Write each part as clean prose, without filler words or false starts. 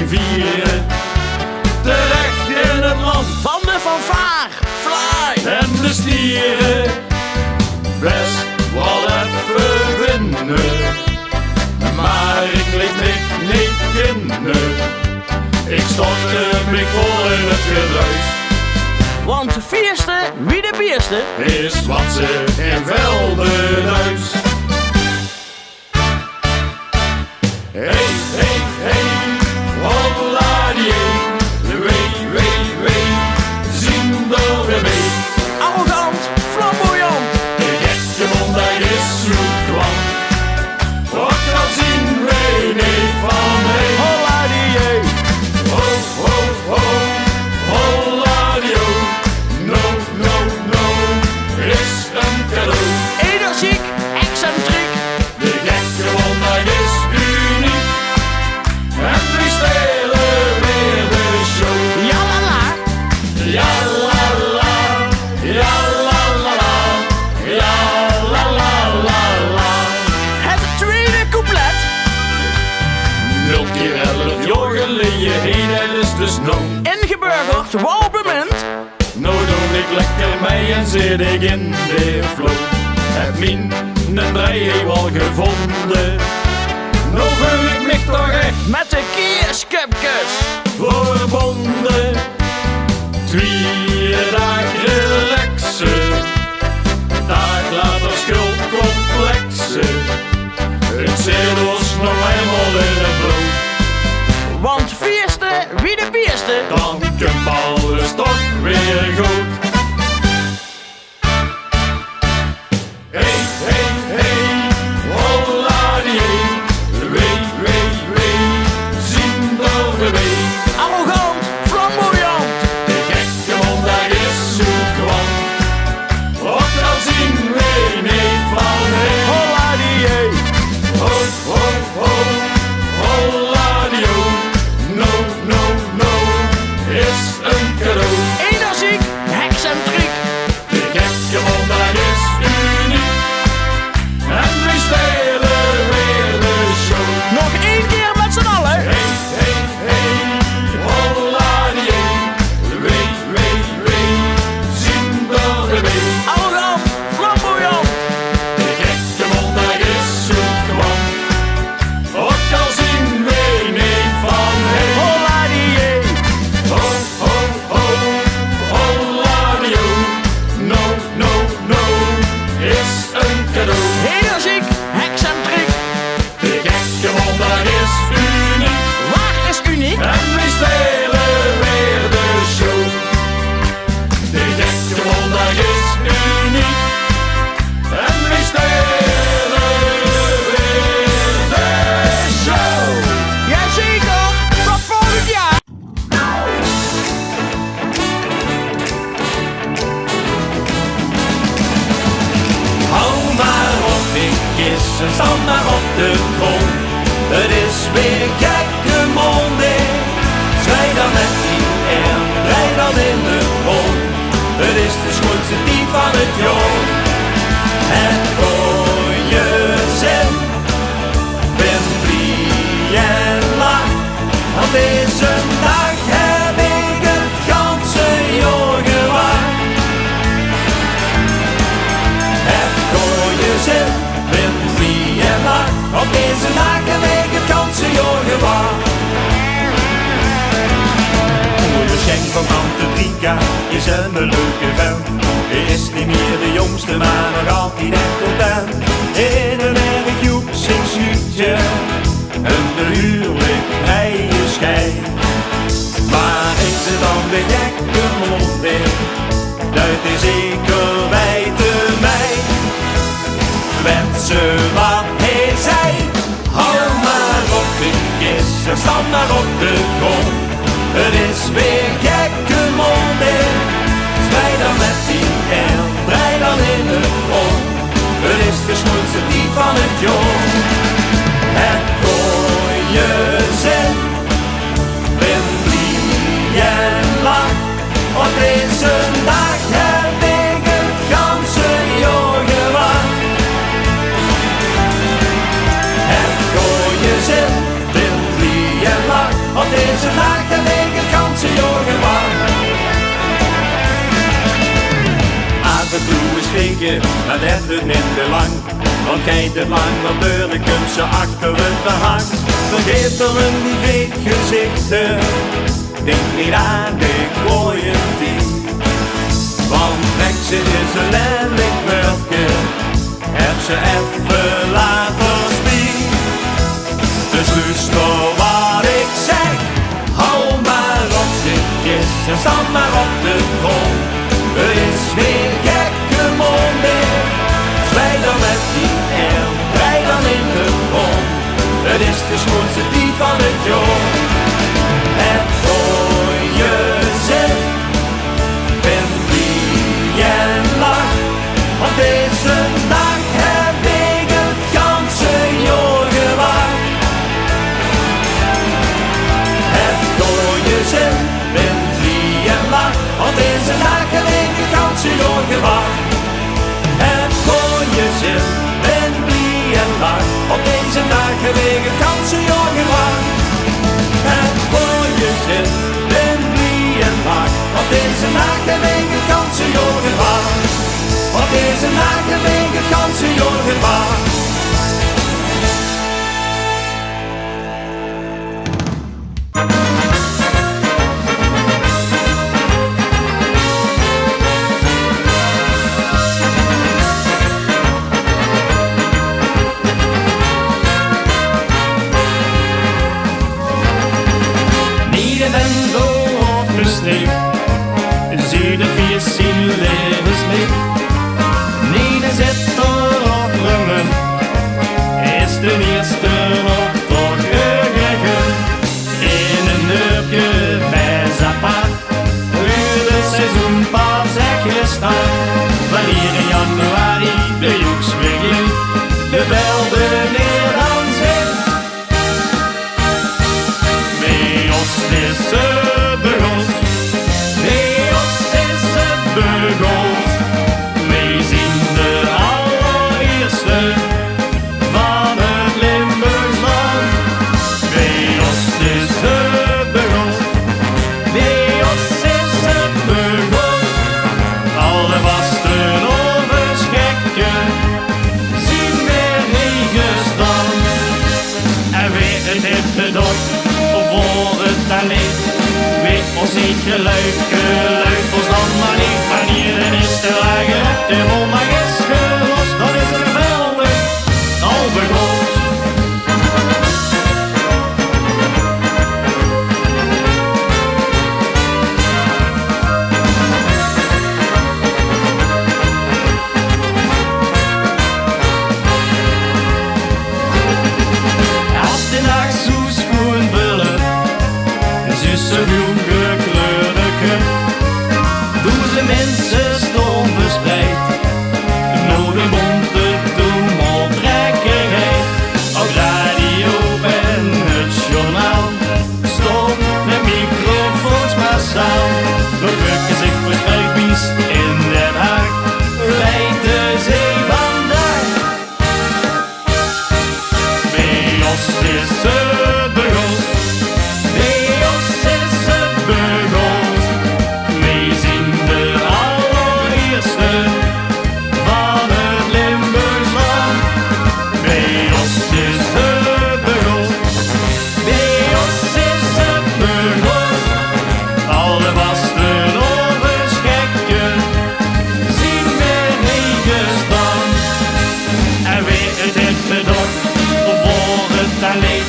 vieren. Terecht in het land Van de fanfare, fly! en de stieren. Best wel even winnen, maar ik liet me niet kennen. Ik stortte me vol in het gedruis. Want de vierste, wie de bierste? Is wat ze in Veldenhuis. Hey, hey, hey, holla die, wee, wee, wee, zien door de wee. Arrogant, flamboyant. De gekje mond, dat is zoet kwam. Wat kan zien, wee, nee, van mij. Holla die, Ho, ho, ho, holla die, ho. No, no, no, is een cadeau. energiek, excentriek. De gekke mond, dat is uniek. En we stelen weer de show. Ja la la, Ja la la, ja la la la, ja la la la la. het tweede couplet. 0 keer 11 jaar geleden, dat is dus no. Ingeburgerd, welbemind. Nou doe ik lekker mee en zit ik in de flow. Heb mijn draai heeft al gevonden. Nou voel ik me toch echt Met de keerskupjes. verbonden. 2 dagen relaxen, dag later schuldcomplexen. Het zit ons nog eenmaal in het bloed. Want vierste, wie de bierste? Dan komt alles toch weer goed. Hey, hey, hey, holla die, wee, wee, wee, zien door de wee. Arrogant, flamboyant. De gekke mond, dat is zo kwam. Wat kan zien, wee, nee, van heen. Holla die, Ho, ho, ho, holla die, ho. No, no, no, is een cadeau. energiek, excentriek. De gekke mond, dat is uniek. En we stelen weer de show. Nog 1 keer met z'n allen. Hey, hey, hey, holla die, wee, wee, wee, zien door de wee. Arrogant, flamboyant. De gekke mond, dat is zo kwam. Ook al zien we niet van heen. Holla die, Ho, ho, ho, holla die, ho. No, no, no, is een cadeau. energiek, excentriek. De gekke mond, dat is uniek. Waar is uniek? En we stelen weer de show. De gekke mond, dat is uniek. En we stelen weer de show. Jazeker, tot volgend jaar. Hou maar op, ik is en stand maar op de grond. Het is weer gekke monding. Schrijf dan met die en rij dan in de grond. Het is de schoonste diep van het jaar. Het gooie zin, ben blij en lach. Want deze dag heb ik het ganse jaar gewacht. Het gooie zin, ben blij en lach. Want deze dag heb ik het ganse jaar gewacht. De schenk van tante Trika is een leuke vent. Hij is niet meer de jongste, maar nog altijd echt content. In een erg joep zingt Schuutje en de huwelijk hij is schei. Waar ik ze dan de gekke mond in, dat is zeker wijten mij. Wensen wat hij zei, hou maar op de kist en stand maar op de grond. Het is weer gekke monding. Strijd dan met die en draai dan in het rond. Het is de schoonste diep van het jaar. Het gooie zin, ben blij en lach. Want deze dag heb ik het ganse jaar gewacht. Het gooie zin, ben blij en lach. Want deze dagen wegen kansen jongen waar. Af en toe is regen, maar dat duurt minder lang. Want kijk het lang op deuren kunt ze achter het behang. Vergeet er een niet gezichten, denk niet aan de mooie die. Want Brexit is een lelijk murfje, heb ze even laten spieken. Dus luister wat ik zeg, hou maar op zitjes en stand maar op de grond. Er is weer gekke moment, zwaai dan met die en rij dan in de grond. Het is de schoonste tijd van het jaar. Het mooie zin, ben wie en lach, want deze dag heb ik het ganse jaar gewacht. Het mooie zin, ben wie en lach, want deze dag heb ik het ganse jaar gewacht. Het mooie zin, ben wie en lach, want deze dag heb ik het ganse jaar gewacht. Het mooie zin, ben wie en lach, want deze dag heb ik het ganse jaar gewacht. Want deze dag heb ik het ganse jaar gewacht. Zie de vier zien levenslicht. Nina zit er op rummen, is de eerste op toch gegaan. In een neupje bij Zappa, uur het seizoen pas echt gestaan. Wanneer in januari de joeks begint, de velden neer aan zee. Bij ons is het begon. Wij zien de allereerste van het Limburgs land. Bij ons is het begon, bij ons is het begon. Alle vasten overschrekken, zien weer heengestaan. En weer het hip bedocht, voor het alleen. Weet ons niet geluid ons dan maar niet. Wanneer de eerste wagen op de woondag is gelost, dan is er geweldig al begon. Als de nacht zo schoon vullen, is zo groen gekleurde kup. Doen ze mensen stom verspreid, nou de bonte doemeltrekkerij. Op radio en het journaal, stop met microfoons massaal. We drukken zich verspreid bies in Den Haag, leidt de zee vandaag. Bij ons is het begon, bij ons is het begon. Wij zien de allereerste van het Limburgs land. Bij ons is het begon, bij ons is het begon. Alle vasten overschrekken, zien weer heengestaan. En weer het hip bedocht, voor het alleen.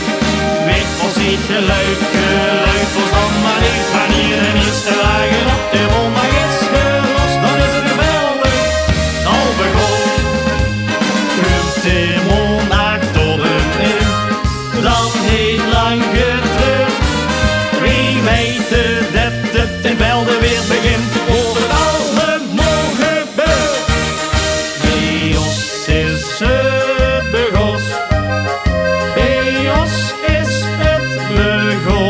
Weet ons niet geluid ons dan maar niet. Wanneer de eerste wagen op de woondag is gelost, dan is het geweldig al begon. Komt de monarch tot het eind, dan heeft lang getreurd. Wie weet dat het in velden weer begint, of het allemaal gebeurt. Bij ons is het begon, bij ons is het begon.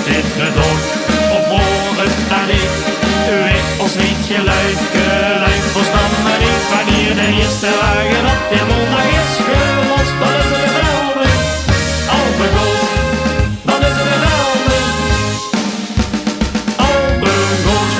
dit de dag of morgen dan niet. Weg ons niet geluid verstaan maar niet. Wanneer de eerste wagen op de maandag is gelost, dan is het geweldig. Alpengos, dan is het geweldig. Alpengos.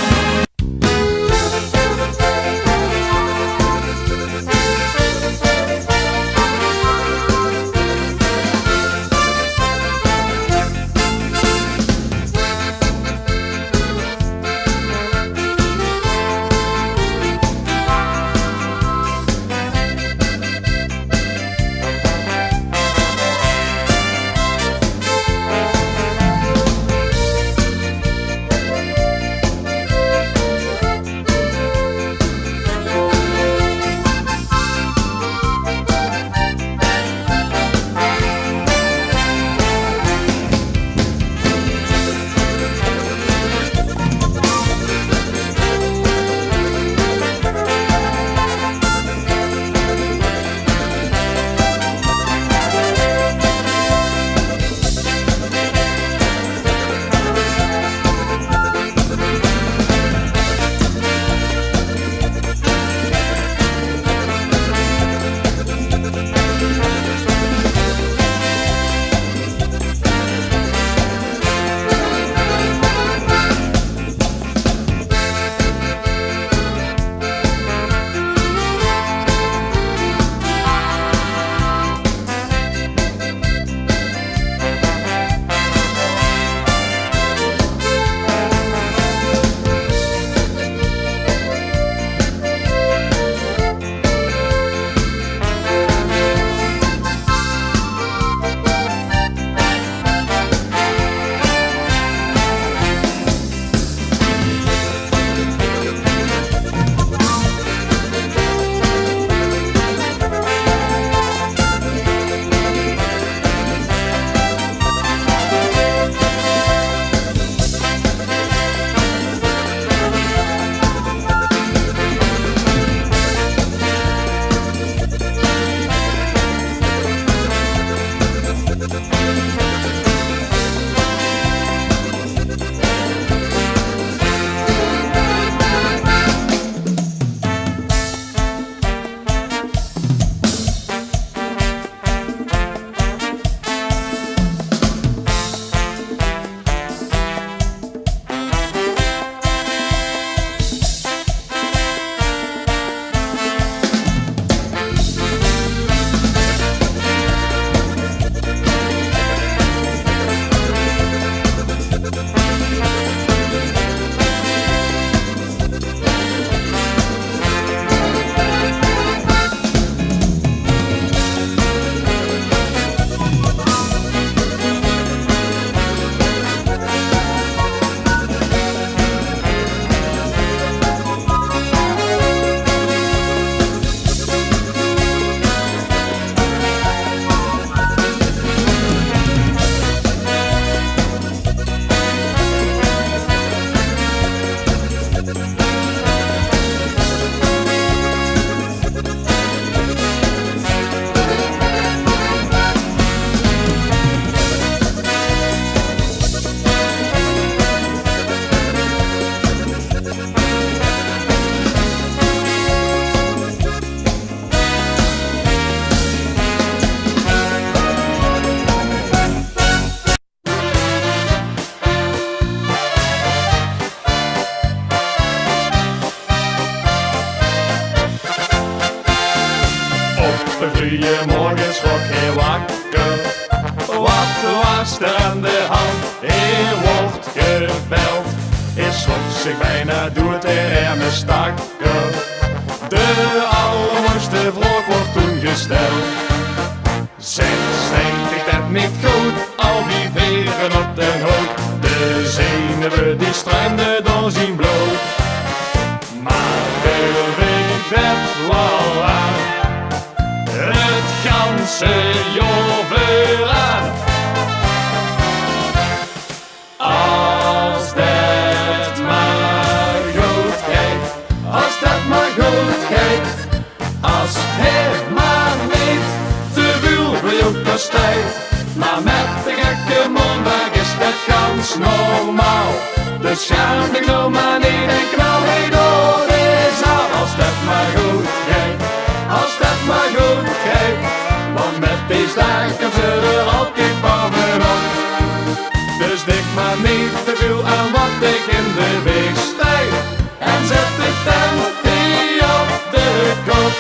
Goeiemorgen, schrok hij wakker. Wat was er aan de hand? Er wordt gebeld. Hij schrok zich bijna dood en er me stakker. De allermooiste vraag wordt toen gesteld. Zeg, stinkt ik dat niet goed? Al die veren op de hoofd. De zenuwen die struimden door zijn bloed. Maar durf ik dat wel aan? Het ganse jaar vooraan. Als dat maar goed gaat, als dat maar goed gaat, als het maar niet te veel voor jou kost tijd. Maar met de gekke maandag is dat gans normaal. Dus schaam ik nou maar niet en knal hij door de zaal. Als dat maar goed gaat, als dat maar goed gaat. Want met deze dag kan ze er altijd bovenop. Dus denk maar niet te veel aan wat ik in de weg stijg. En zet de tent die op de kop.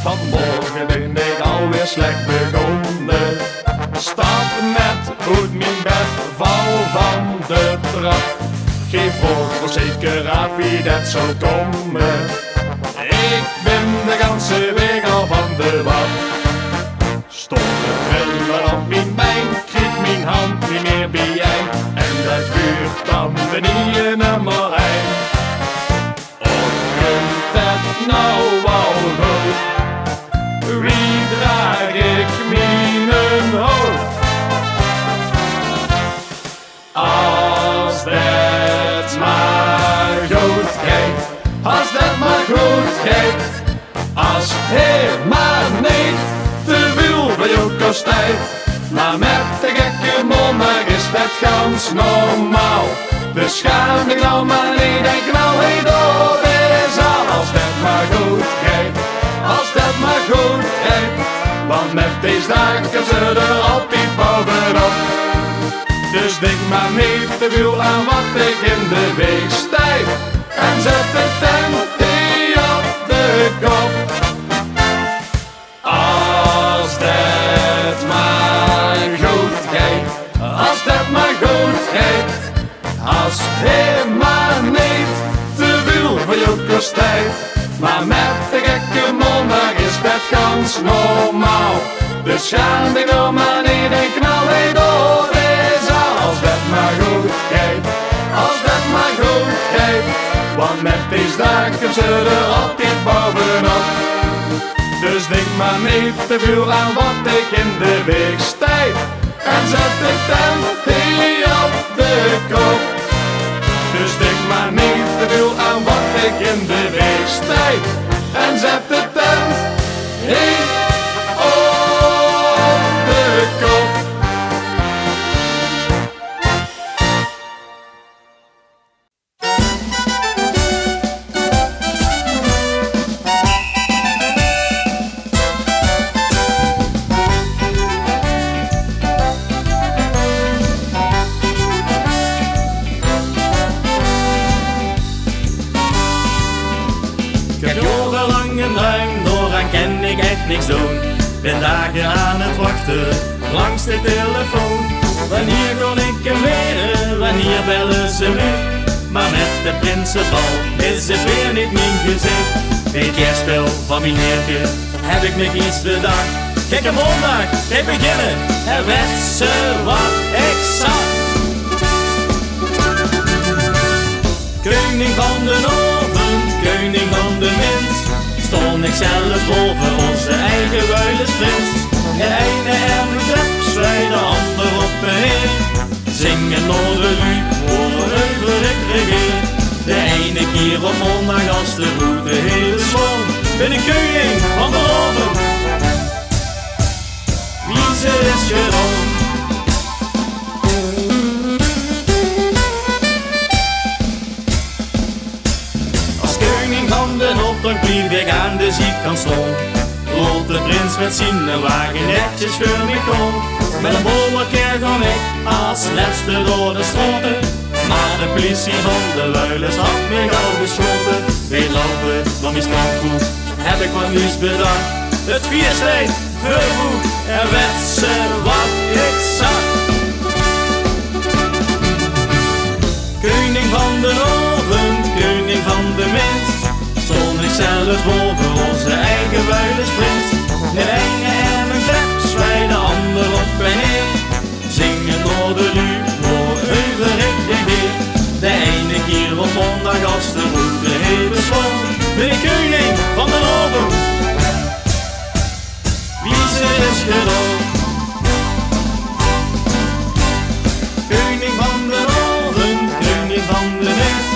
Vanmorgen ben ik alweer slecht begonnen. Stap net goed mijn bed, val van de trap. Geef voor zeker af wie dat zou komen. Ik ben de ganse weg al van de wap. Stond te trillen op mijn been, kreeg mijn hand niet meer bij. En dat vuurt dan beneden nummer 1. Och, kunt dat nou wel goed? Wie draag ik mijn hoofd? Als dat maar goed gaat, als dat maar goed gaat. Als het maar niet te veel van jou kost tijd. Maar met de gekke mondag is dat gans normaal. Dus schaam ik nou maar niet en knal hij door de zaal. Als dat maar goed gaat, als dat maar goed gaat. Want met deze dag kan ze er altijd bovenop. Dus denk maar niet te veel aan wat ik in de weg stijg. En zet de tent die op de kop. Als dat maar goed gaat, als dat maar goed gaat. Als het maar niet te veel voor jou kost tijd. Maar met de gekke mondag is dat gans normaal. Dus schaam ik nou maar niet en knal hij door de zaal. Als dat maar goed gaat, als dat maar goed gaat. Want met deze dag kan ze er altijd bovenop. Dus denk maar niet te veel aan wat ik in de weg stijg. En zet de tent hier op de kop. Dus denk maar niet te veel aan wat ik in de weg stijg. En zet de tent hier op de kop. Kan ik echt niks doen. Ben dagen aan het wachten langs de telefoon. Wanneer kon ik hem leren, wanneer bellen ze me? Maar met de Prinsenbal is het weer niet mijn gezicht. Bij het kerstspel van mijn heertje heb ik nog iets bedacht. Kijk, een mondag, ik beginnen en werd ze wat ik zag. Koning van de oven, koning van de wind. Stond ik zelf boven onze eigen wuilensprint. De ene er een krapswij, de ander op en neer. Zingen door de luuk, waarover ik regeer. De ene keer op mondag als de route heel schoon. Ben ik koning van de oven. Wie ze is gewoon. Dan blief ik aan de zietkant stond. Rond de prins met zijn wagen netjes voor me kon. Met een bollekeer kwam ik als laatste door de stroten. Maar de politie van de Luilers had me al geschoten. Weet lopen van mijn strandgoed heb ik wat nieuws bedacht. Het viersteed vervoeg en werd ze wat ik zag. Koning van de oven, koning van de mens. Stond ik zelf boven onze eigen wuilensprint. De ene en een krapswij, de ander op en neer. Zingen door de luuk, waarover ik regeer. De ene keer op mondag als de route heel besloon. Ben ik koning van de oven. Wie ze is gewoon. Koning van de oven, koning van de wind.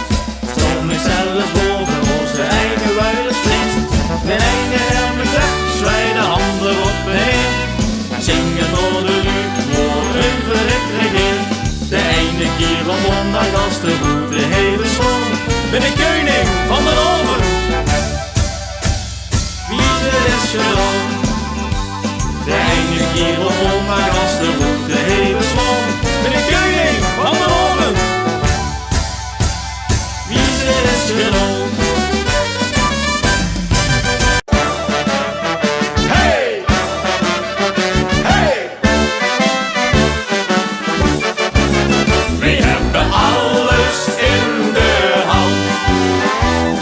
Stond ik zelf boven onze eigen wuilensprint. De ene en een krapswij, de ander op en neer. hier op ondanks de route hele smal. Met de koning van de morgen, wie is gedol? Hey! Hey! We hebben alles in de hand.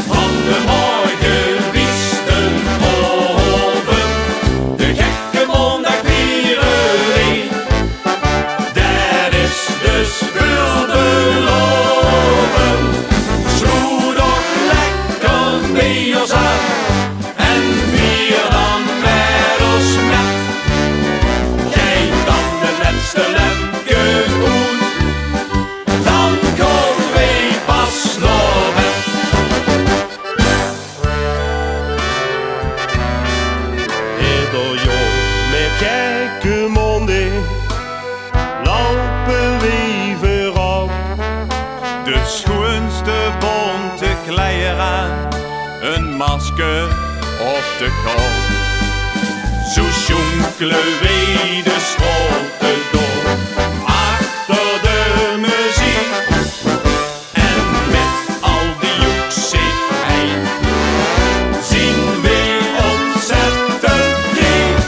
Van de morgenbiesten oven, de gekke maandag vieren we. Dat is dus veelbelovend. Sloe toch lekker bij ons aan en vier dan met ons met. Kijk dan de laatste lemke uit, dan komen wij pas naar bed. Ieder jong met gekke monden lopen we vooral. De schoonste bonte kleren aan, een masker op de kop. Zo sjonkelen wij de straten door, achter de muziek. En met al die joeksigheid zien wij ontzettend lief.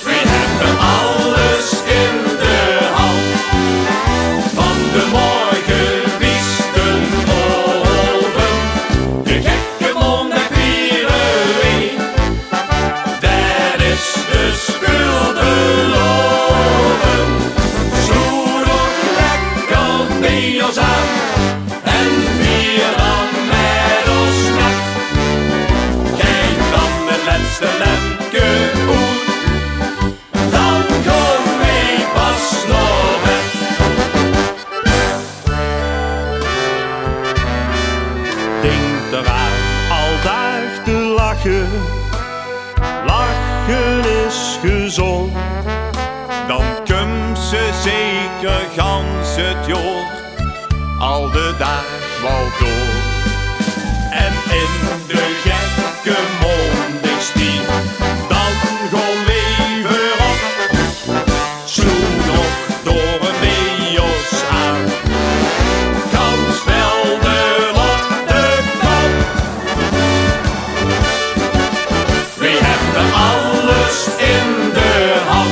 We hebben alles in de hand. Van de morgenbiesten oven, de gekke maandag vieren we. Dat is dus veelbelovend. Sloe toch lekker bij ons aan en vier dan met ons met. Kijk dan de laatste lemke uit, dan komen wij pas naar bed. Denk eraan aldag te lachen, lachen is gezond. Dan komt ze zeker gans het jaar, al de dag wel door. En in de gekke mondingstien, dan gaan we weer op. Sloe nog door een bios aan, gans velden op de kop. We hebben alles in de hand.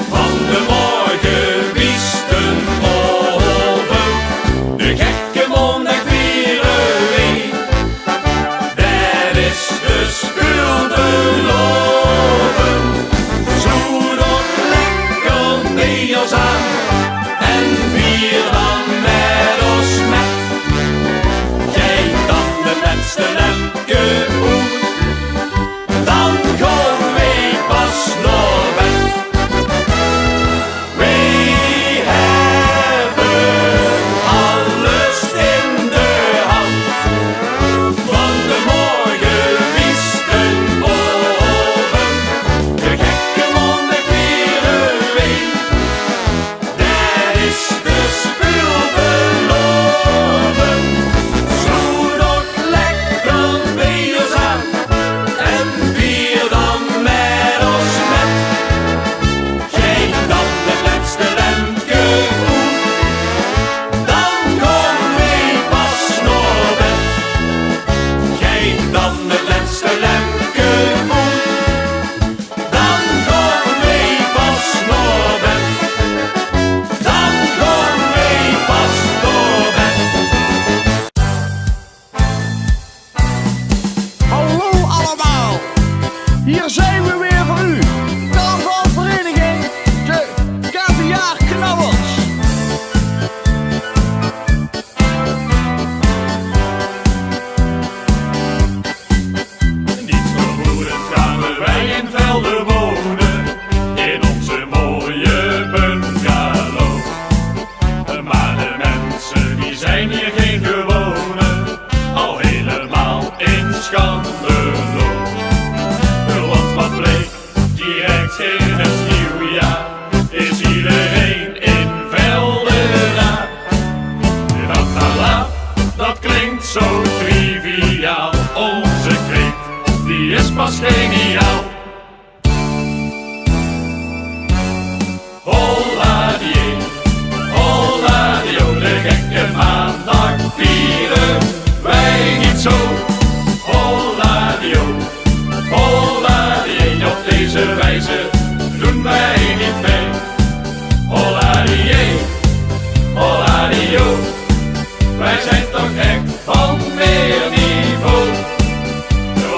Van de morgenbiesten oven, de gekke maandag vieren we. Dat is dus veelbelovend. Sloe nog lekker bij ons aan en vier dan met ons met. Kijk dan de laatste lemke uit, dan komen wij pas naar bed. We hebben alles in de hand. Van de morgenbiesten oven, de gekke maandag vieren we. Dat is dus veelbelovend. Sloe nog lekker bij ons aan en vier dan met ons met. Kijk dan de laatste lemke uit, dan komen wij pas naar bed. Kijk dan de laatste lemke uit, dan komen wij pas naar bed. Dan komen wij pas naar bed. Hallo allemaal, hier zijn we weer voor u. Carnavalvereniging de Caviarknabbers. Niet vermoedend gaan wij in velden wonen, in onze mooie bungalow. Maar de mensen die zijn hier geen gewone, al helemaal in schandeloos. Want wat bleek vieren wij niet zo. Holladio, holladio, op deze wijze doen wij niet mee. Holladio, holladio, wij zijn toch echt van meer niveau.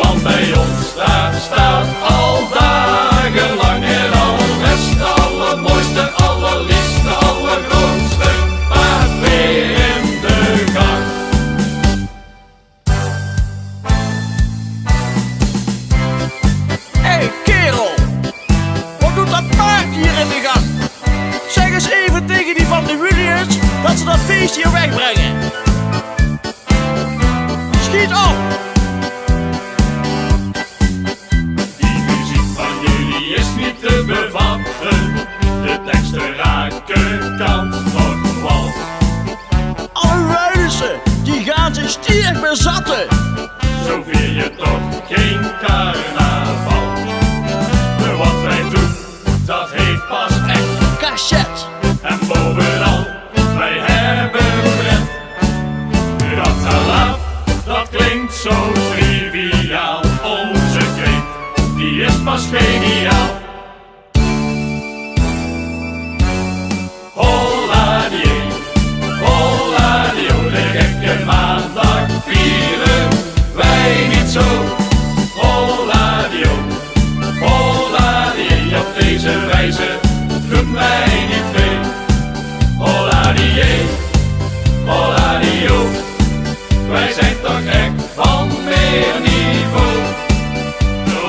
Want bij ons daar staat al dagenlang het allerbeste, allermooiste, allerliefste, allergrootste paard weer in de gang. Hé kerel, wat doet dat paard hier in de gang? Zeg eens even tegen die van de Williams dat ze dat beest hier wegbrengen. Schiet op! Die muziek van jullie is niet te bevatten, de teksten raken kant nog wat. Alle Ruidense, die gaan zich stierk bezatten. Zo vier je toch geen carnaval. Wat wij doen, dat heeft pas echt. Cachet. En bovenal, wij hebben pret. Dat alaf, dat klinkt zo triviaal. Onze kreet, die is pas geniaal. Holladio, holladio, de gekke maandag vieren wij niet zo. Holladio, holladio, op deze wijze doen wij niet mee. Holladio, holladio, wij zijn toch echt van meer niveau.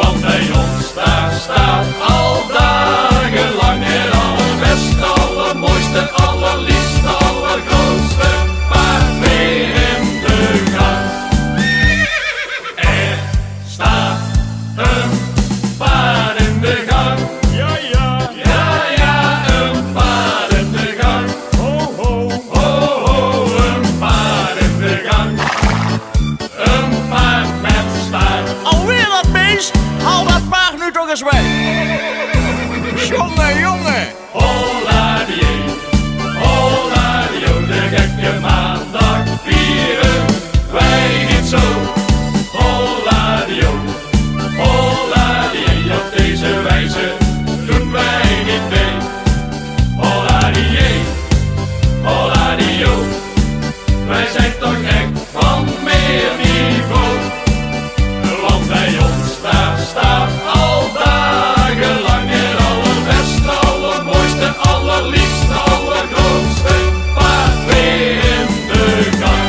Want bij ons daar staat al dagenlang het allerbeste, allermooiste, allerliefste, allergrootste paard weer in de gang. Er staat een paard in de gang. Ja, ja. Ja, ja, een paard in de gang. Ho, ho. Ho, ho, een paard in de gang. Een paard met staart. Alweer dat beest? Haal dat paard nu toch eens weg. Jongen, jongen. Holladio, holladio, de gekke maandag vieren wij niet zo. Holladio, holladio, op deze wijze doen wij niet mee. Holladio, holladio, wij zijn toch echt van meer niveau. Want bij ons daar staat al dagenlang het allerbeste, allermooiste, allerliefste, allergrootste paard weer in de gang.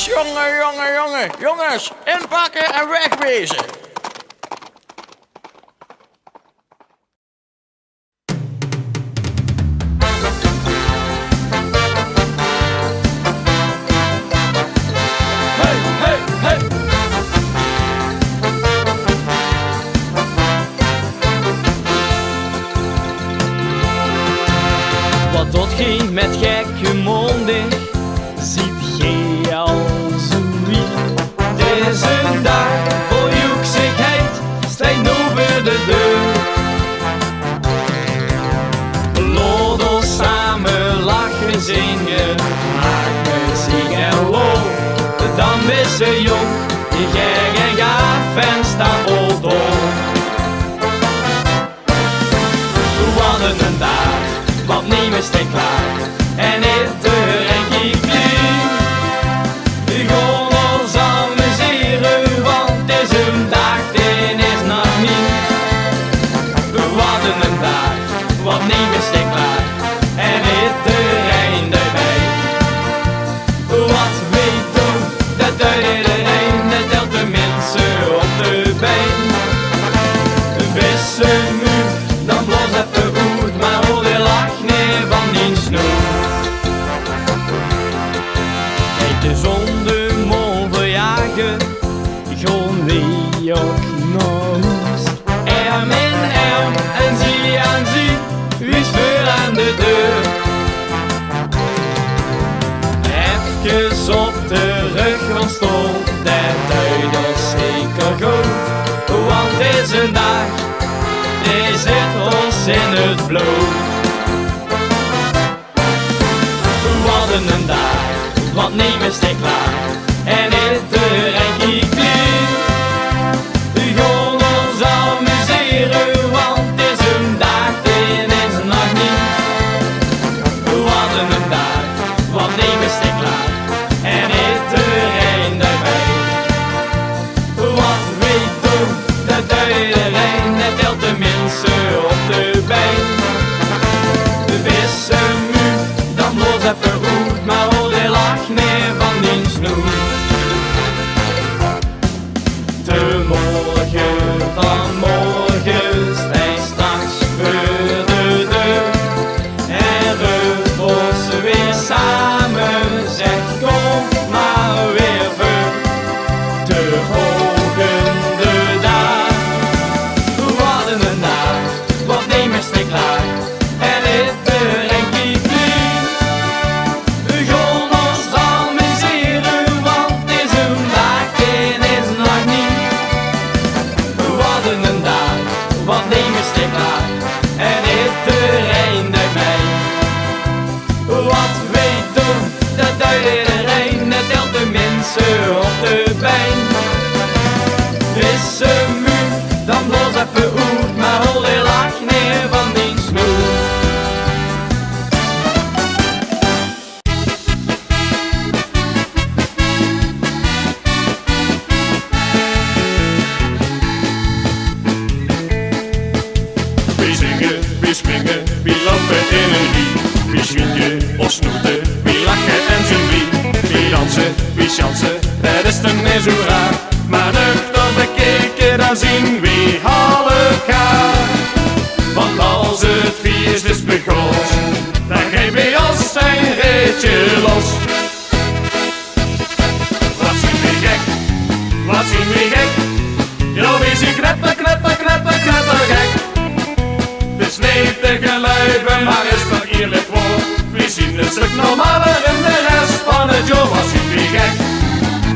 Jongen, jongen, jongen. Jongens, inpakken en wegwezen. Hey, hey, hey. Wat tot ging met gekke monden, ziet gij al zoiets. Het is een dag vol joeksigheid, stijgt over de deur. Laat ons samen lachen, zingen, maken, zingen en lol. Dan is ze jong, die gek en gaaf en staat vol dol. Wat een dag, wat neem is te klaar. En het en ik nu. Gewoon ons amuseren, want het is een dag, dit is nog niet. Wat een dag, wat neem is te klaar. En het erbij. Wat weet doen, dat duidt iedereen, dat telt de mensen op de been. Wissen nu, dan bloos even goed, maar hoor de lach niet van die snoer. Kijk de zon de mol verjagen, gewoon wie ook nog. Arm in arm en zie aan zie, wie is veel aan de deur. Even op de rug van stoel, dat duidt ons zeker goed. Want het is een dag, die zit ons in het bloed. Wat een dag, want neem is te klaar. En iedereen kijkt blij. We gaan ons amuseren, want het is een dag, het is een nacht niet. Wat een dag, want neem is te klaar. En iedereen daarbij. Wat weet doen, dat iedereen, dat telt de mensen op de been. We wissen nu, dan bloos even goed, maar al die lach meer van die snoer. De morgen van morgen stijgt straks voor de deur. En we bossen weer samen, zeg kom maar weer voor. De volgende dag, wat een dag, wat neem is te klaar. En iedereen kijkt blij. We gaan ons amuseren, want het is een dag, het is een nacht niet. Wat een dag, wat neem is te klaar. En iedereen daarbij. Wat weet doen, dat doet iedereen, dat telt de mensen op de been. Is een muur, dan bloos even uit, maar hol die lach neer van die snoer. Wie zingen, wie springen, wie lopen in een lied. Wie zwieren of snoeten, wie lachen en zien wie dansen, wie chansen, dat is dan niet zo raar. Maar nuchter bekeken, dan zien wie halen elkaar. Want als het feest is begonnen, dan geeft bij ons zijn reetje los. Wat zien we gek, wat zien we gek. Ja, wie zien knetter, knetter, knetter, knetter gek. Het is niet te geloven, maar is toch eerlijk woord. We zien een stuk normaler in de rest van het jaar. Wat zien we gek,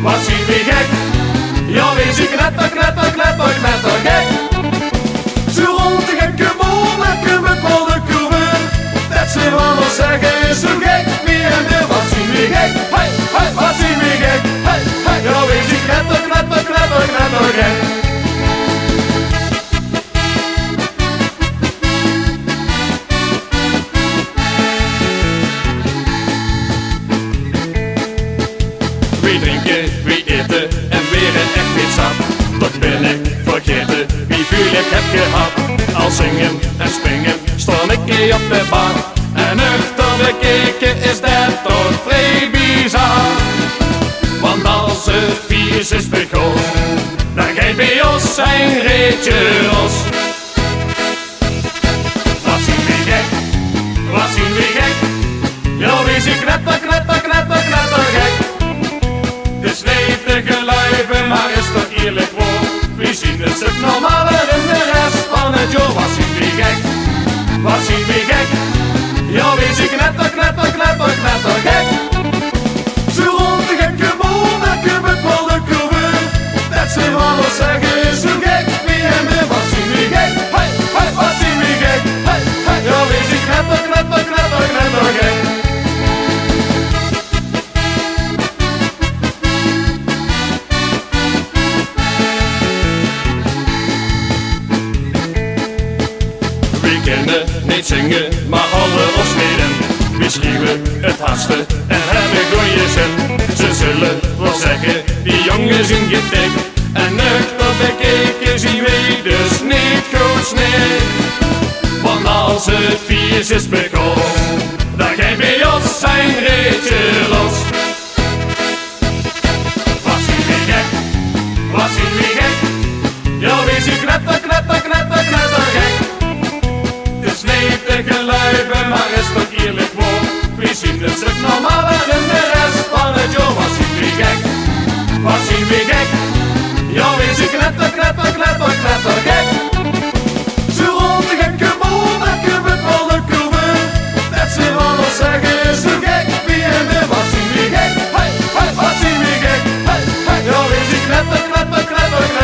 wat zien we gek. Ja, we zien knetter, knetter, knetter, knetter gek. Zo rond de gekke monniken met wel de coureur. Dat ze van ons zeggen is zo gek, wie en de. Wat zien we gek, hey, hey, wat zien we gek, hey, hey. Ja, we zien knetter, knetter, knetter, knetter gek. We drinken, we eten en weer een echt pizza. Toch ben ik vergeten wie vuur ik heb gehad. Al zingen en springen stond ik op de bar. En nuchter bekeken is dat toch vrij bizar. Want als het feest is begonnen, dan geeft bij ons zijn reetje los. Wat zien we gek, wat zien we gek. Ja, we zien knetter, knetter, knetter, knetter gek. Het is niet te geloven, maar is toch eerlijk woord. We zien een stuk normaler in de rest van het jaar. Wat zien we gek, wat zien we gek. Ja, we zien knetter, knetter, knetter, knetter gek. Zo rond de gekke monniken met wel de coureur. Dat ze van ons zeggen is zo gek, wie en de. Wat zien we gek, hey, hey, wat zien we gek, hey, hey. Ja, we zien knetter, knetter, knetter, knetter gek. We kunnen niet zingen, maar alle ons leden. We schreeuwen het hardste en hebben goeie zin. Ze zullen wel zeggen, die jongens zijn getikt. En nuchter bekeken zien wij dus niet goed sneer. Want als het feest is begonnen, dan geeft bij ons zijn reetje los. Wat zien we gek, wat zien we gek. Ja, we zien knetter, knetter, knetter, knetter gek. Het is niet te geloven, maar is toch eerlijk woord. We zien een stuk normaler in de rest van het jaar. Wat zien we gek, wat zien we gek. Ja, we zien knetter, knetter, knetter, knetter gek. Zo rond de gekke monniken met wel de coureur. Dat ze van ons zeggen is zo gek, wie en de. Wat zien we gek, hey, hey, wat zien we gek, hey, hey. Ja, we zien knetter, knetter, knetter, knetter.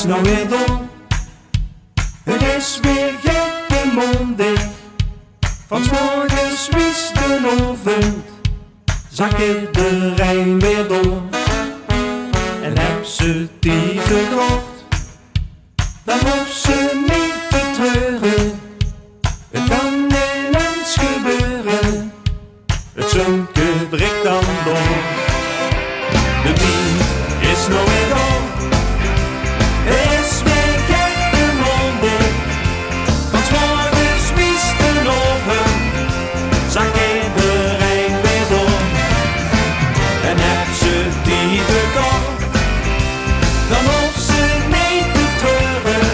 is nou weer dom. Het is weer gekke mondig. Van 's morgens wies de oven, zakken de Rijn weer door. En heb ze die gekocht, dan hoeft ze niet te treuren. Het kan heel eens gebeuren, het zonke breekt dan door. De wind is nou weer dom, het is weer gekke mondig. Van 's morgens wies de oven, zakken de Rijn weer door. En heb ze die gekocht, dan hoeft ze niet te treuren.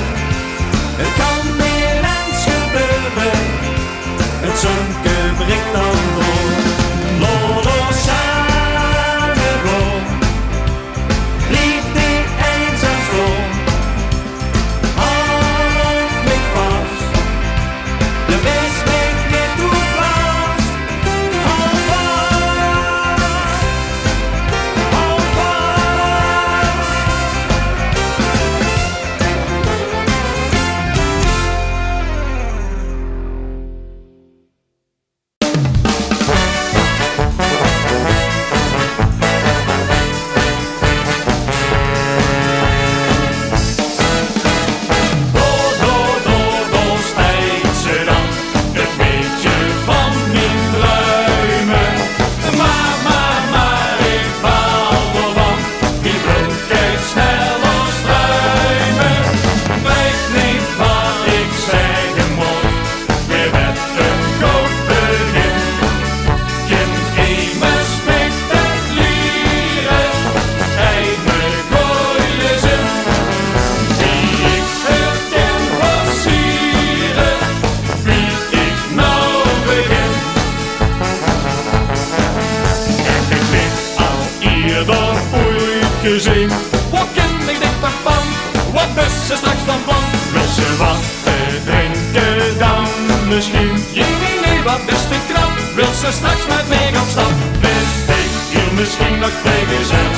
Het kan heel eens gebeuren, het zonke breekt dan door. Lolo samen door, liefde eenzaam storm. Houd mij vast, de wees mij niet toe vast. Houd vast, houd vast. Door stijgt ze dan, het beetje van mijn druimen. Maar, ik baal ervan, die brood kijkt snel als struimen. Weet niet wat ik zeggen moet, weer met een goed begin. Geen immers met het lieren, eigen gooide zin. Die ik herken versieren, wie ik nou begin. Ik heb al eerder ooit gezien. Wat ken ik dit van? Wat is ze straks van plan? Wil ze wat te drinken dan misschien? Nee, wat is te krap? Wil ze straks met mij op stap? Wist ik hier misschien nog vrijgezel?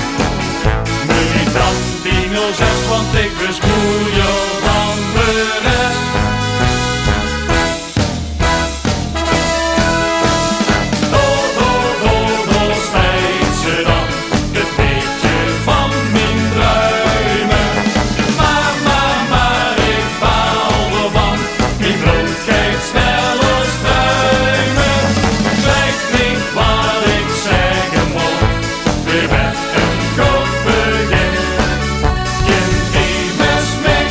Moet ik dan die 06, want ik wist moeier dan de rest. Door stijgt ze dan, het beetje van mijn druimen. Maar, ik baal ervan, mijn brood kijkt snel als struimen. Weet niet wat ik zeggen moet, weer met een goed begin. Geen immers met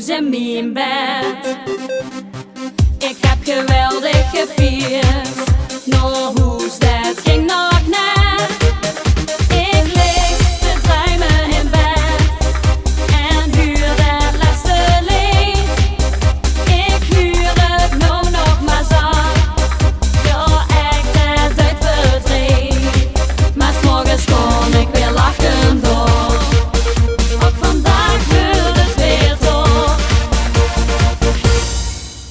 in mijn bed. Ik heb geweldig gevierd, nog hoest het ging nog net. Ik lig te druimen in bed en huur het laatste lied. Ik huur het nou nog maar zacht, ja echt het uit verdriet. Maar 's morgens kon ik weer lachen door, ook vandaag wil het weer door.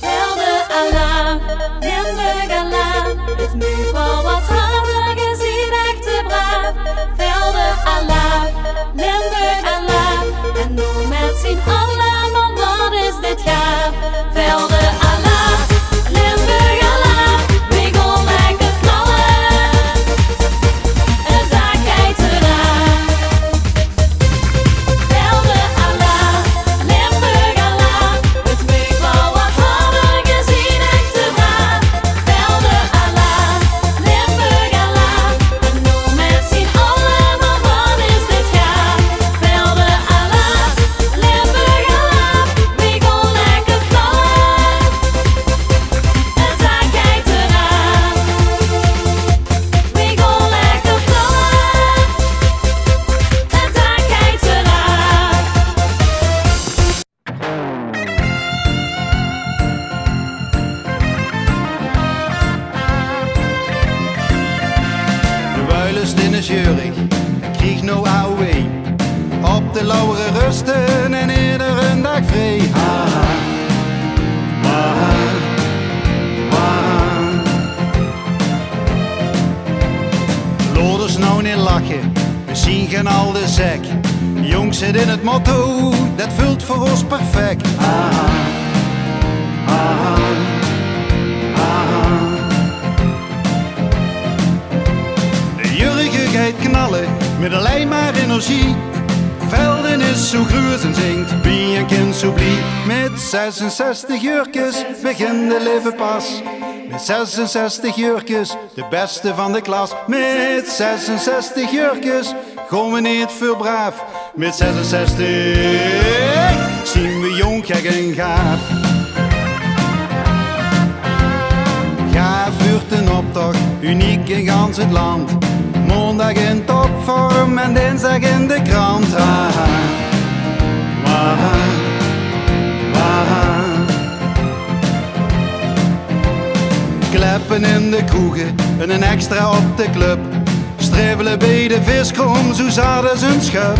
Velde alarm, Limburg alarm, het moet wel wat harder gezien, echt te braaf. Velde alarm, Limburg alarm, en nu met zien allemaal wat is dit gaaf. Velde alarm, Limburg alarm, we gaan lekker knallen, het dak kijkt eraan. Velde alarm, Limburg alarm, het moet wel wat harder gezien, echt te braaf. Velde alarm, Limburg alarm, en nu met zien allemaal wat is dit gaaf. Velde alarm, Limburg alarm, we gaan lekker knallen, het dak kijkt eraan. We gaan lekker knallen, het dak kijkt eraan. De wuilest in de jurig, kreeg nou AOW. Op de lauwere rusten en eerder een dag vrij. Ha, ha, ha, ha. Loders nou niet lachen, we zien geen al de zek. Jongs zit in het motto, dat vult voor ons perfect. Ha, ha, ha, ha, ha. De jurgen gaat knallen met alleen maar energie. Velden is zo gruus en zingt, wie een kind zo blij. Met 66 jurkjes begint de leven pas. Met 66 jurkjes, de beste van de klas. Met 66 jurkjes, gaan we niet veel braaf. Met 66 zien we jong, gek en gaaf. Gaaf vuurt een optocht, uniek in gans het land. Maandag in topvorm en dinsdag in de krant. Kleppen in de kroegen en een extra op de club. Strevelen bij de viskroom, zo zaten zijn schub.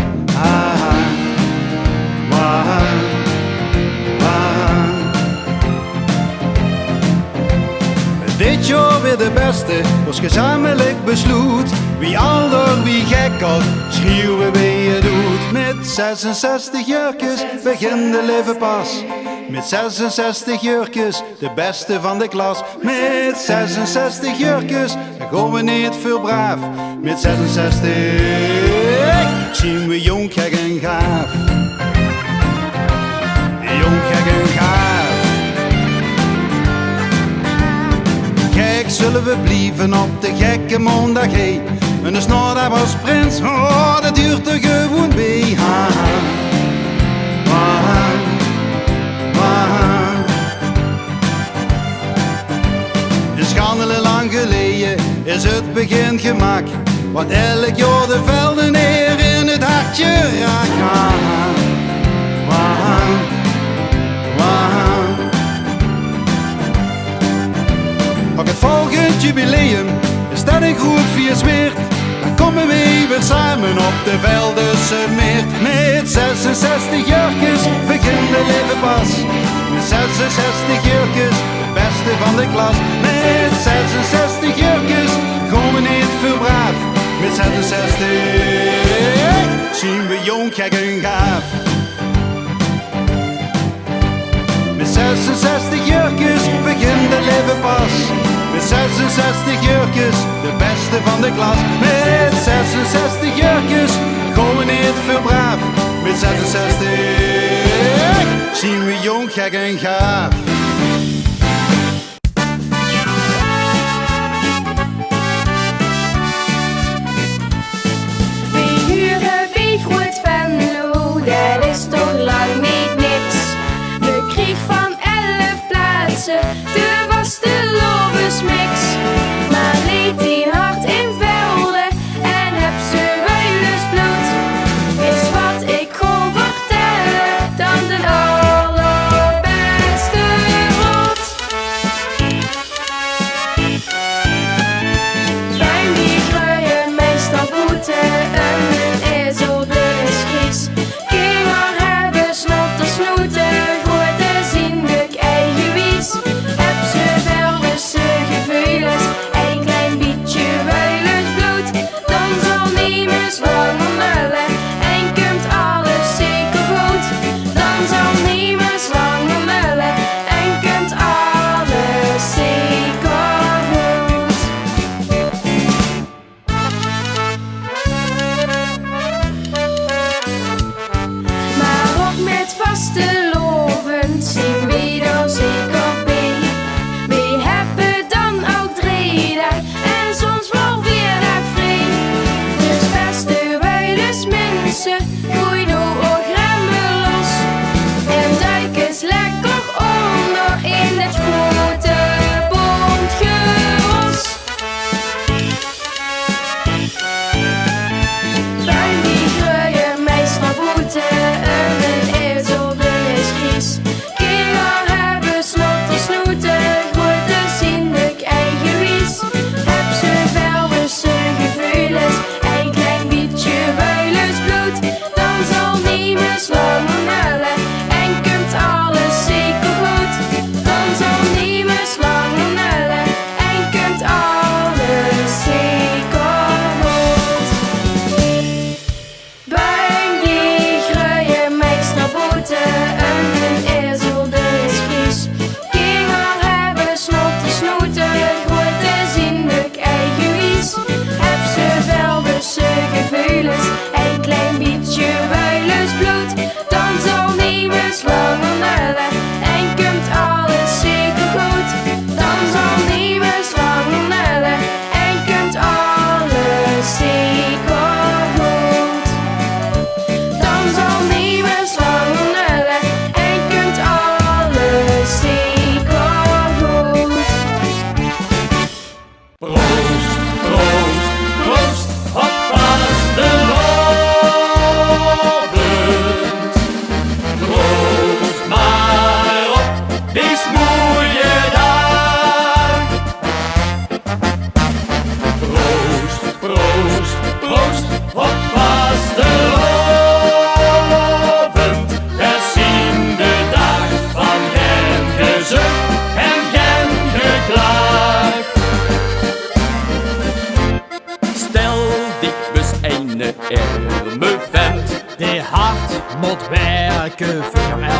Dit jaar weer de beste, was gezamenlijk besloot. Wie alder, wie gek had, schreeuwen wie je doet. Met 66 jurkjes begin de leven pas. Met 66 jurkjes, de beste van de klas. Met 66 jurkjes, dan gaan we niet veel braaf. Met 66 zien we jong, gek en gaaf. Jong, gek en gaaf. Gek zullen we blijven op de gekke maandag. Hey. En de snor dat was prins, oh, dat duurt er gewoon bij. Is schandelen lang geleden, is het begin gemak. Want elk jaar de velden neer in het hartje raakt. Ook het volgend jubileum is dat een groep viersweert. Dan komen we weer samen op de Veldense meer. Met 66 jurkjes begin de leven pas. Met 66 jurkjes, de beste van de klas. Met 66 jurkjes, gaan we niet veel braaf. Met 66 zien we jong, gek en gaaf. Met 66 jurkjes begin de leven pas. Met 66 jurkjes, de beste van de klas. Met 66 jurkjes, gaan we niet veel braaf. Met 66 zien we jong, gek en gaaf. We huren bij Groot Venlo, dat is toch lang niet niks. We kregen van 11 plaatsen de vaste lobensmix. Maar leed die hart in velden en heb ze huilens bloed. Is wat ik gewoon vertellen dan de allerbeste rood. Bij mij groeien meestal boeten en een ezel de is Grieks. Kinder hebben snotten snoeten, grote zien de eigen wies.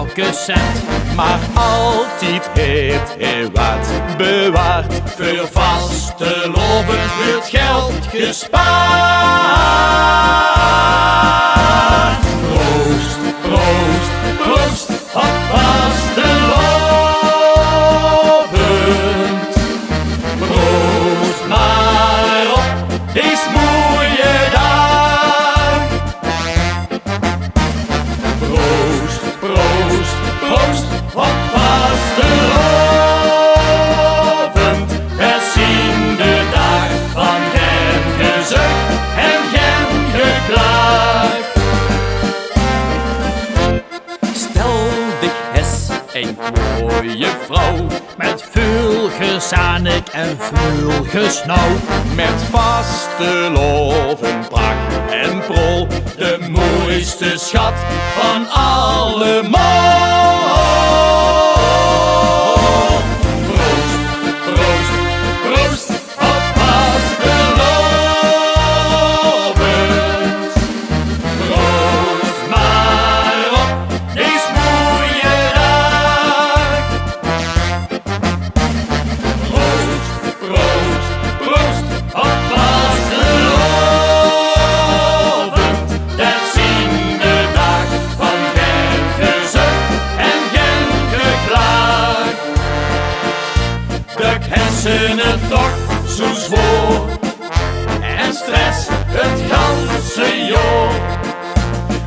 elke cent. Maar altijd heeft hij wat bewaard. Voor vastelovend wordt geld gespaard. Proost, proost, proost op vastelovend. Proost maar op deze mooie dag. Proost, proost, proost op vastelovend. We zien de dag van geen gezucht en geen geklaag. Stel dich eens een mooie vrouw, met veel gezanik en veel gesnauw. Met vasteloven, pracht en prol, de mooiste schat van allemaal. Proost, proost, proost op vastelovend. Proost maar op deze mooie dag. Proost, proost, proost op vastelovend. Dat zien de dag van geen gezucht en geen geklaag. De hersenen toch zo zwoer en stress het ganse jaar.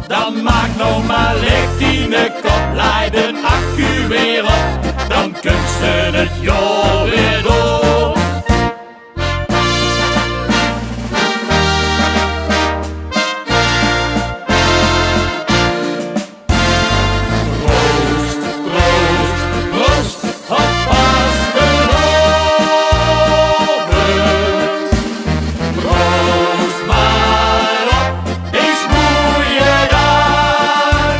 Dan maak nou maar licht in de kop, laat de accu weer op, dan kunst het jaar weer door. Proost, proost, proost op vastelovend. Proost maar op deze mooie dag.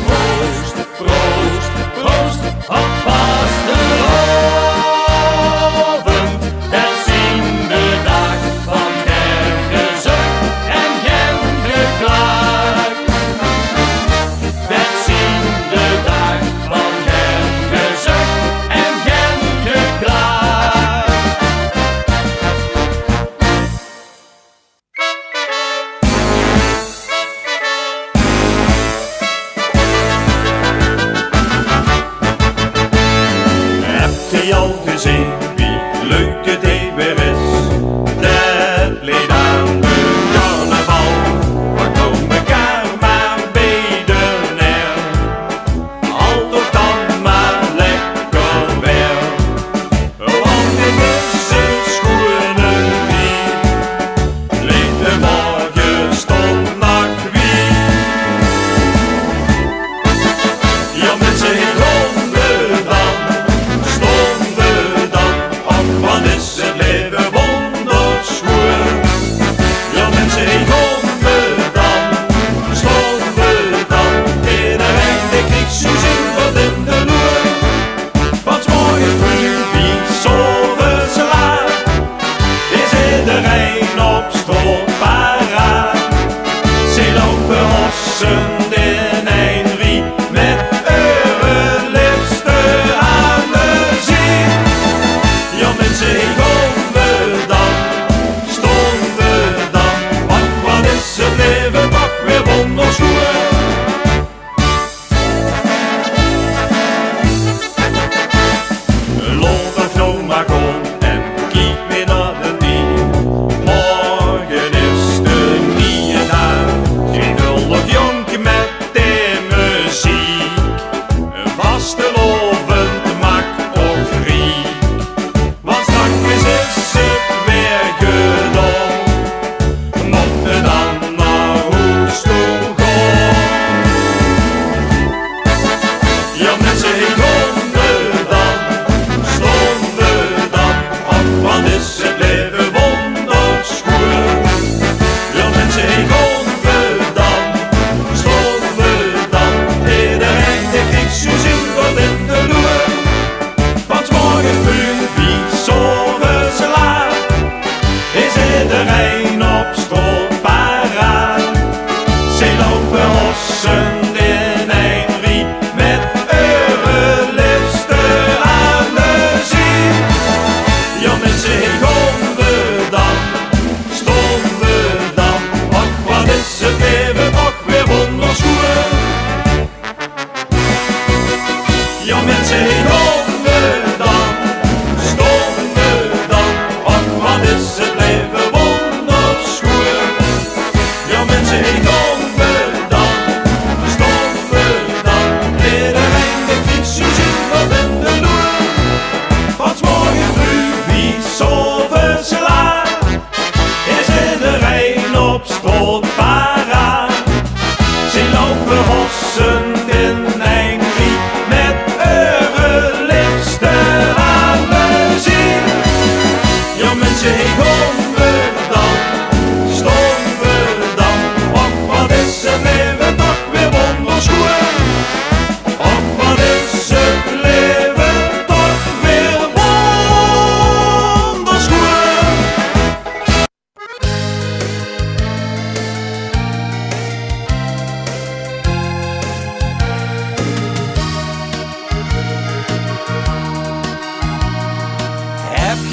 Proost, proost, proost op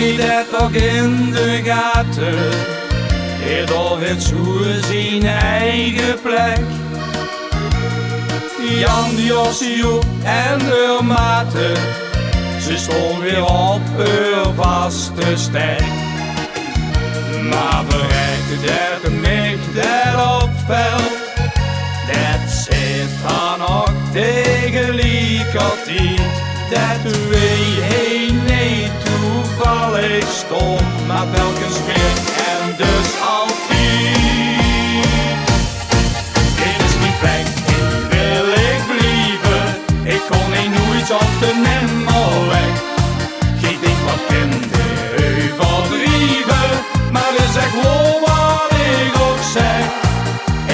die dat ook in de gaten. Ieder heeft zo zijn eigen plek. Jan, Jossie, Joep en de maten, ze stonden weer op hun vaste stek. Maar verrekt dat mij dat opvalt, dat zit dan ook tegelijkertijd. Dat wij heen niet toevallig stond, maar telkens weer en dus altijd. Dit is mijn plek, hier wil ik blijven. Ik kon niet nooit op de nimmer weg. Geen ding wat in de heuvel drijven, maar dat is echt gewoon wat ik ook zeg.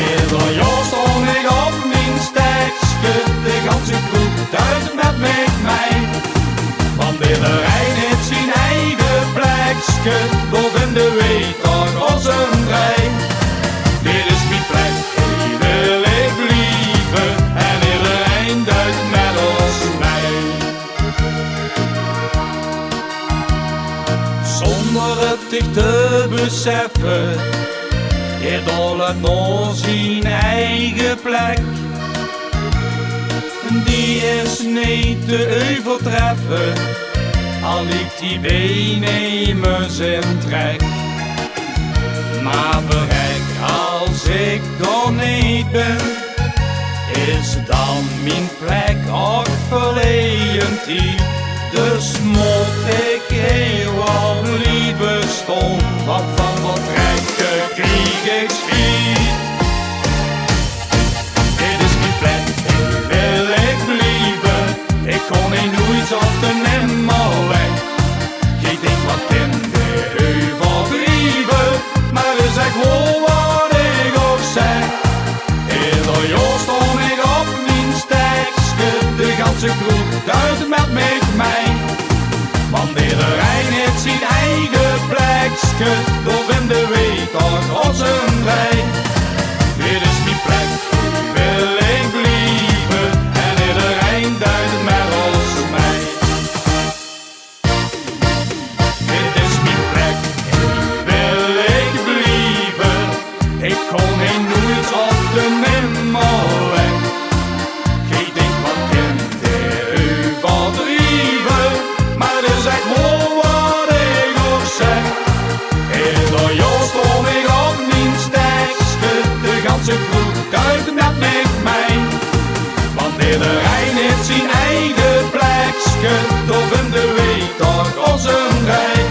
Ieder jaar stond ik op mijn stekske, de ganse groep duizend met mij. Want iedereen heeft zijn eigen plekske, boven de weet toch als een rij. Dit is mijn plek, hier wil ik blijven, en iedereen duidt met ons mij. Zonder het zich te beseffen, ieder het nog zijn eigen plek. Die is niet te overtreffen, al ligt die beenemers in trek. Maar verrek, als ik er niet ben, is dan mijn plek ook verleden tijd. Dus moet ik heel wat blijven staan, wat van wat trekken krieg ik schiet. Ik kon niet nooit op de nimmer weg. Geen ding wat in de heuvel drijven, maar is echt gewoon wat ik ook zeg. Ieder jaar stond ik op mijn stekske, de ganse groep duidt met mij. Want iedereen heeft zijn eigen plekske, door in de weet toch als een rij. Dit is mijn plek, hier wil ik blijven, en iedereen duidt met ons mij. Dit is mijn plek, hier wil ik blijven. Ik kon niet nooit op de nimmer weg. Geen ding wat in de heuvel drijven, maar het is echt gewoon wat ik ook zeg. Ieder jaar stond ik op mijn stekske, de ganse groep duidt met mij. Want iedereen heeft zijn eigen plekske, door in de weet toch als een rij.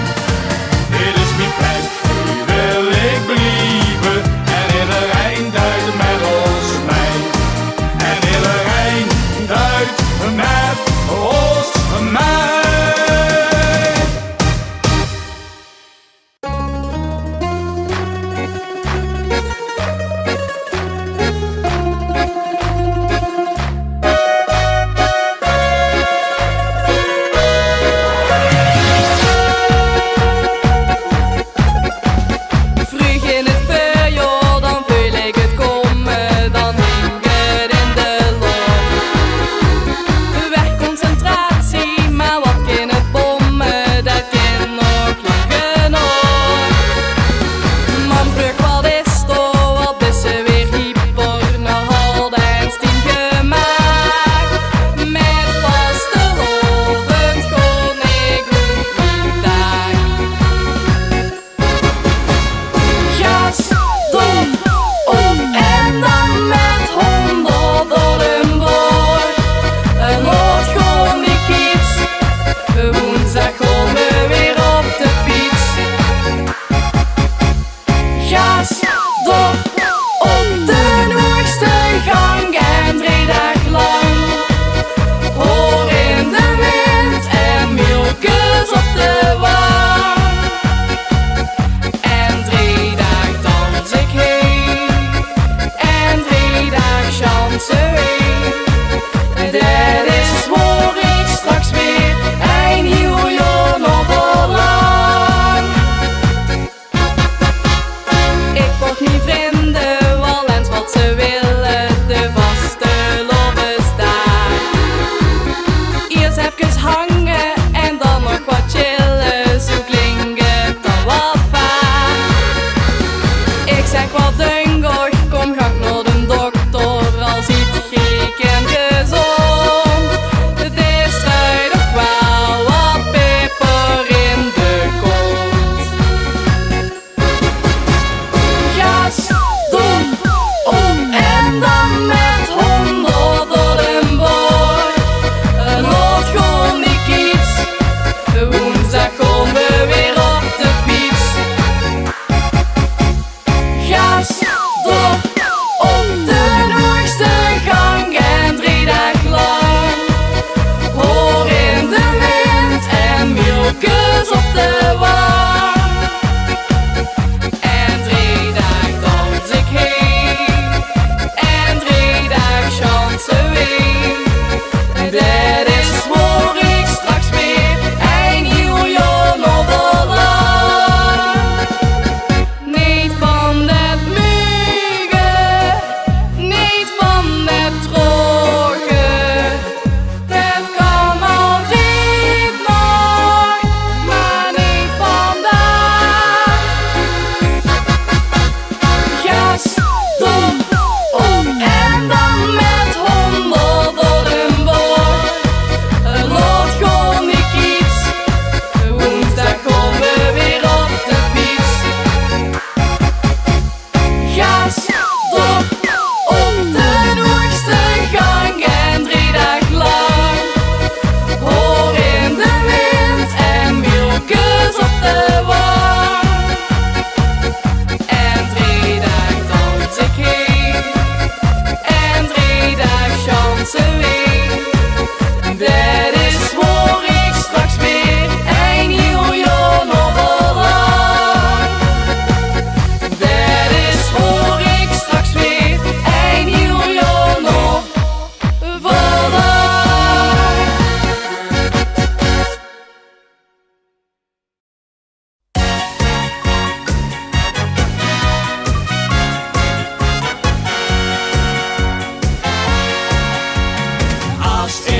Dit is mijn plek, hier wil ik blijven, en iedereen duidt met ons mij. En iedereen duidt met ons mij.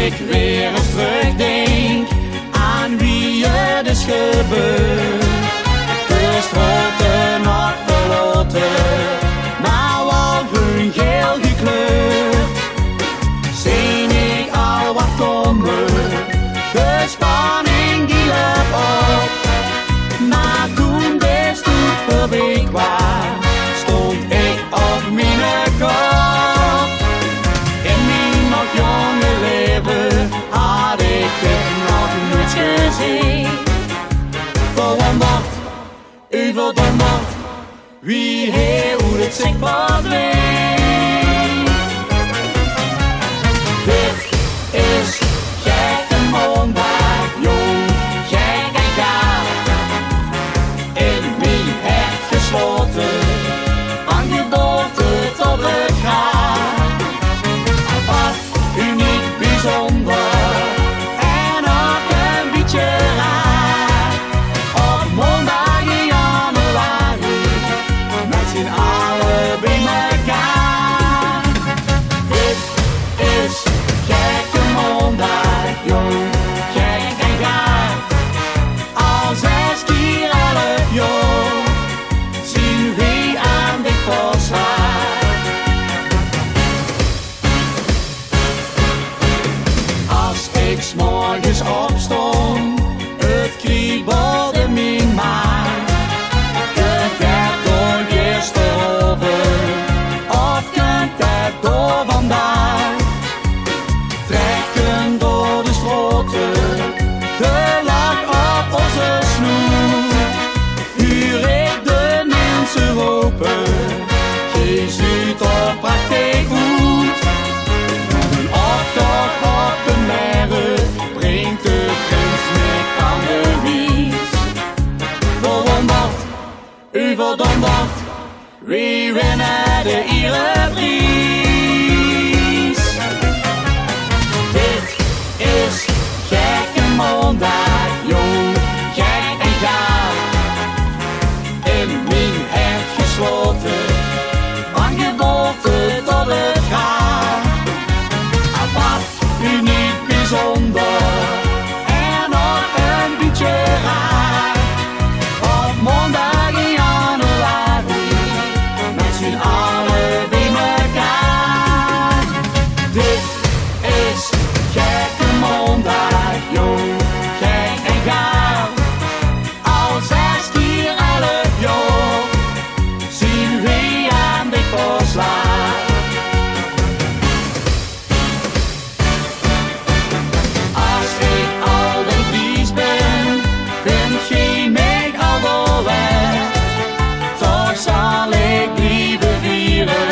ik weer eens terugdenk aan wie je dus gebeurt. De straten nog verloten, maar wel groen geel gekleurd. Zie ik al wat komen, de spanning die loopt op. Maar toen de stoet voorbij kwam, stond ik op mijn kop. In mijn nog jonge leven had ik het nog nooit gezien. Verwonderd, u verwonderd, wie hoe het zich verdwijnt. Dit is gekke maandag, jong, gek en gaaf. In mijn hart gesloten, van geboorte tot het graf. Wat uniek, bijzonder en ook een beetje raar. Op maandag in januari, met z'n allen bij elkaar. Dit is gekke maandag, jong, gek en gaaf. Al 6 keer 11 jaar, zien wie aan dit voorslaat. Als ik 's morgens opstond, het kriebelde mijn maag. Kunt het door gisteren, of kunt het door vandaag? Trekken door de straten, de lach op onze snoer. Huur ik de mensen open, Jezus toch prachtig goed. Een optocht op de meren, brengt de prins met aan de wies. Verwonderd, u verwonderd, wie winnen de Ereprijs? Dit is gekke maandag, jong, gek en gaaf. In mijn hart gesloten, van geboorte tot het graf. Wat uniek, bijzonder en nog een beetje raar. Op maandag in januari, met z'n allen bij elkaar. Dit is gekke maandag, jong, gek en gaaf. Al 6 keer 11 jaar, zien wie aan dit voorslaat. Als ik al de vies ben, vind je mij al wel weg. Toch zal ik blijven vieren,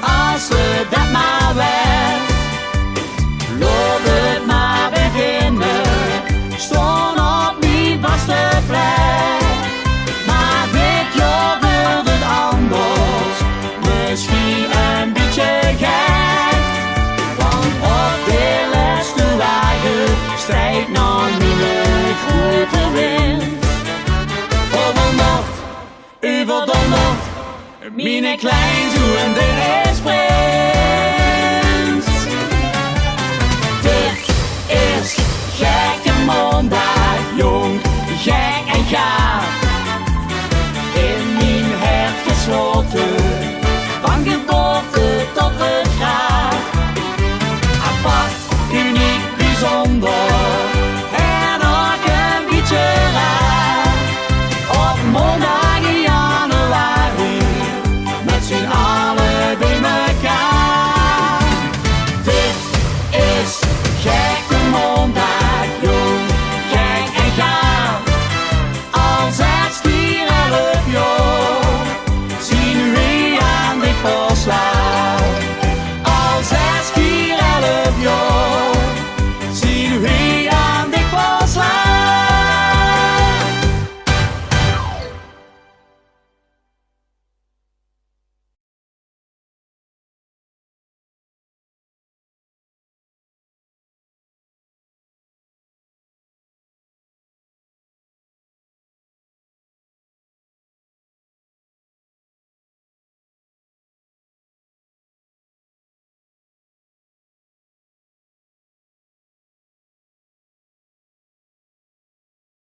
als het dat maar werd. Laat het maar beginnen, stond op mijn vaste plek. Maar dit jaar wordt het anders, misschien een beetje gek. Want op de laatste wagen strijdt nog mijn grote wind. Verwonderd, u verwonderd, mijn klein zoen de is spreekt.